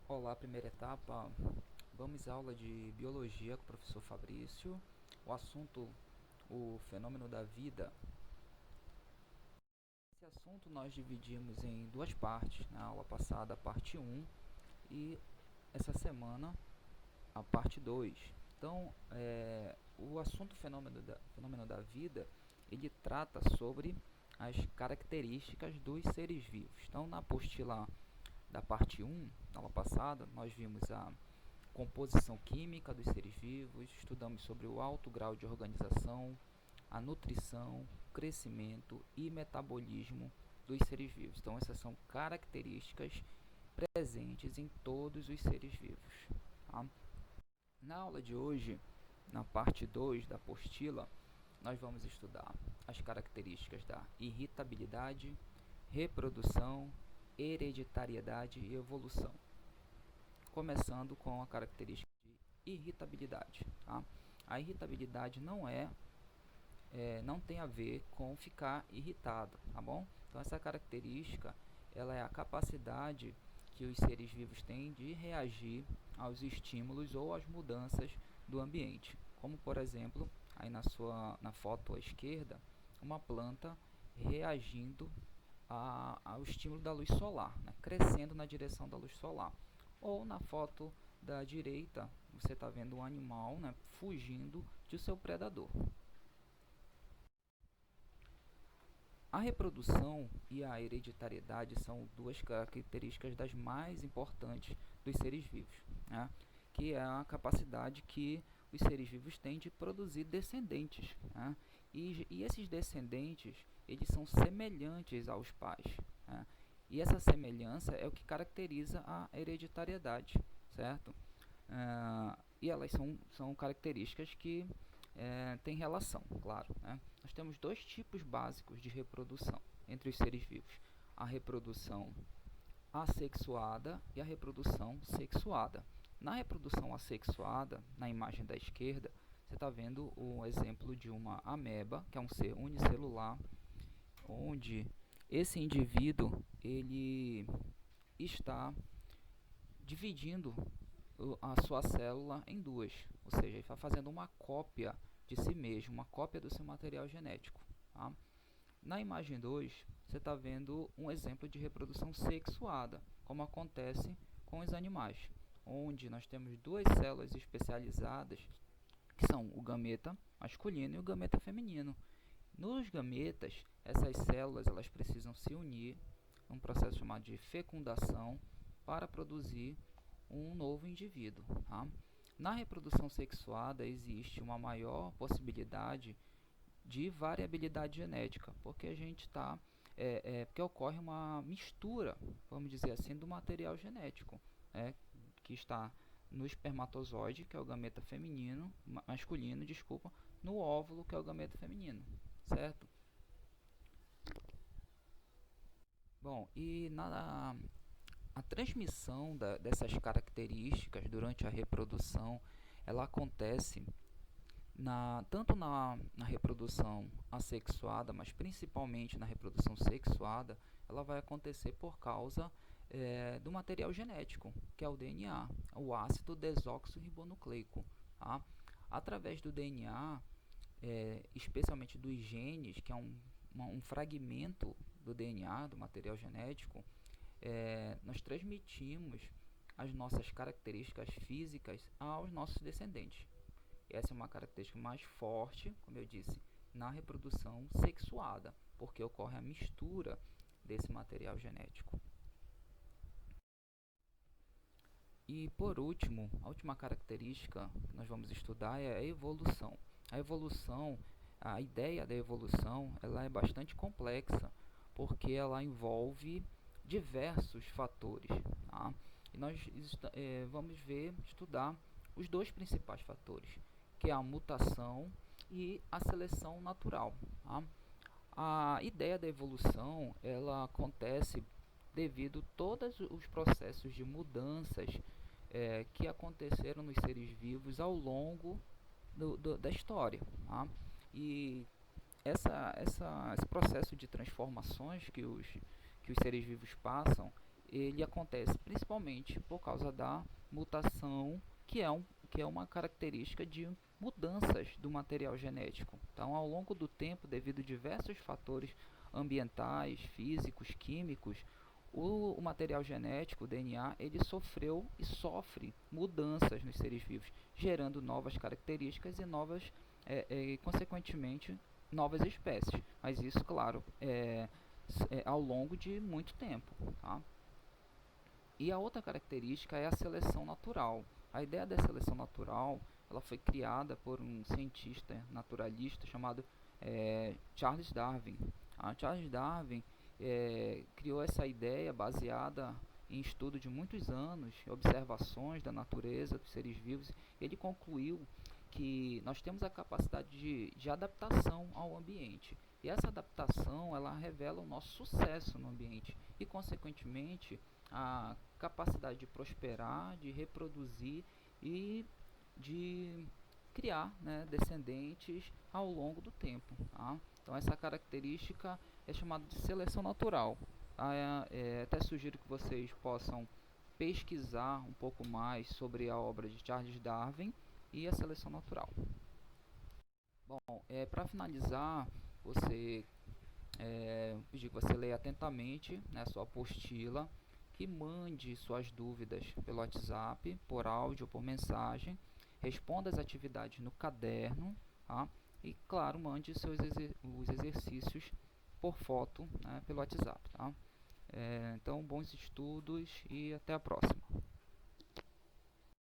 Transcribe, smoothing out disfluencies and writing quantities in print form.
Olá, primeira etapa. Vamos à aula de biologia com o professor Fabrício. O assunto, o fenômeno da vida. Esse assunto nós dividimos em duas partes. Na aula passada, a parte um, e essa semana, a parte 2. Então, o assunto fenômeno da vida, ele trata sobre as características dos seres vivos. Então, na apostila da parte um, na aula passada, nós vimos a composição química dos seres vivos, estudamos sobre o alto grau de organização, a nutrição, crescimento e metabolismo dos seres vivos. Então, essas são características presentes em todos os seres vivos. Tá? Na aula de hoje, na parte 2 da apostila, nós vamos estudar as características da irritabilidade, reprodução, hereditariedade e evolução. Começando com a característica de irritabilidade. Tá? A irritabilidade não tem a ver com ficar irritado, tá bom? Então essa característica, ela é a capacidade que os seres vivos têm de reagir aos estímulos ou às mudanças do ambiente, como por exemplo, aí na foto à esquerda, uma planta reagindo ao estímulo da luz solar, né, crescendo na direção da luz solar. Ou na foto da direita, você está vendo um animal, né, fugindo de seu predador. A reprodução e a hereditariedade são duas características das mais importantes dos seres vivos, né? Que é a capacidade que os seres vivos têm de produzir descendentes, né? E esses descendentes, eles são semelhantes aos pais, né? E essa semelhança é o que caracteriza a hereditariedade, certo? E elas são características que têm relação, claro, né? Nós temos dois tipos básicos de reprodução entre os seres vivos: a reprodução assexuada e a reprodução sexuada. Na reprodução assexuada, na imagem da esquerda, você está vendo o exemplo de uma ameba, que é um ser unicelular, onde esse indivíduo ele está dividindo a sua célula em duas, ou seja, ele está fazendo uma cópia de si mesmo, uma cópia do seu material genético. Tá? Na imagem 2, você está vendo um exemplo de reprodução sexuada, como acontece com os animais, onde nós temos duas células especializadas, que são o gameta masculino e o gameta feminino. Nos gametas, essas células elas precisam se unir num processo chamado de fecundação para produzir um novo indivíduo. Tá? Na reprodução sexuada existe uma maior possibilidade de variabilidade genética, porque a gente está porque ocorre uma mistura, vamos dizer assim, do material genético, que está no espermatozoide, que é o gameta feminino, masculino, desculpa, no óvulo, que é o gameta feminino, certo? Bom, e a transmissão dessas características durante a reprodução, ela acontece tanto na reprodução assexuada, mas principalmente na reprodução sexuada, ela vai acontecer por causa do material genético, que é o DNA, o ácido desoxirribonucleico. Tá? Através do DNA, especialmente dos genes, que é um fragmento do DNA, do material genético, nós transmitimos as nossas características físicas aos nossos descendentes. Essa é uma característica mais forte, como eu disse, na reprodução sexuada, porque ocorre a mistura desse material genético. E por último, a última característica que nós vamos estudar é a evolução. A evolução, a ideia da evolução, ela é bastante complexa, porque ela envolve diversos fatores. Tá? E nós vamos estudar os dois principais fatores, que é a mutação e a seleção natural. Tá? A ideia da evolução, ela acontece devido a todos os processos de mudanças que aconteceram nos seres vivos ao longo da história. Tá? E esse processo de transformações que os seres vivos passam, ele acontece principalmente por causa da mutação, que é uma característica de mudanças do material genético. Então, ao longo do tempo, devido a diversos fatores ambientais, físicos, químicos, o material genético, o DNA, ele sofreu e sofre mudanças nos seres vivos, gerando novas características e consequentemente, novas espécies. Mas isso, claro, ao longo de muito tempo. Tá? E a outra característica é a seleção natural. A ideia da seleção natural, ela foi criada por um cientista naturalista chamado Charles Darwin. Charles Darwin criou essa ideia baseada em estudo de muitos anos, observações da natureza, dos seres vivos. Ele concluiu que nós temos a capacidade de adaptação ao ambiente. E essa adaptação, ela revela o nosso sucesso no ambiente e, consequentemente, a capacidade de prosperar, de reproduzir e de criar, né, descendentes ao longo do tempo. Tá? Então essa característica é chamada de seleção natural. Até sugiro que vocês possam pesquisar um pouco mais sobre a obra de Charles Darwin e a seleção natural. Bom, para finalizar, pedir que você leia atentamente, né, sua apostila, que mande suas dúvidas pelo WhatsApp, por áudio ou por mensagem, responda as atividades no caderno, tá? E claro, mande os exercícios por foto, né, pelo WhatsApp. Tá? Então, bons estudos e até a próxima.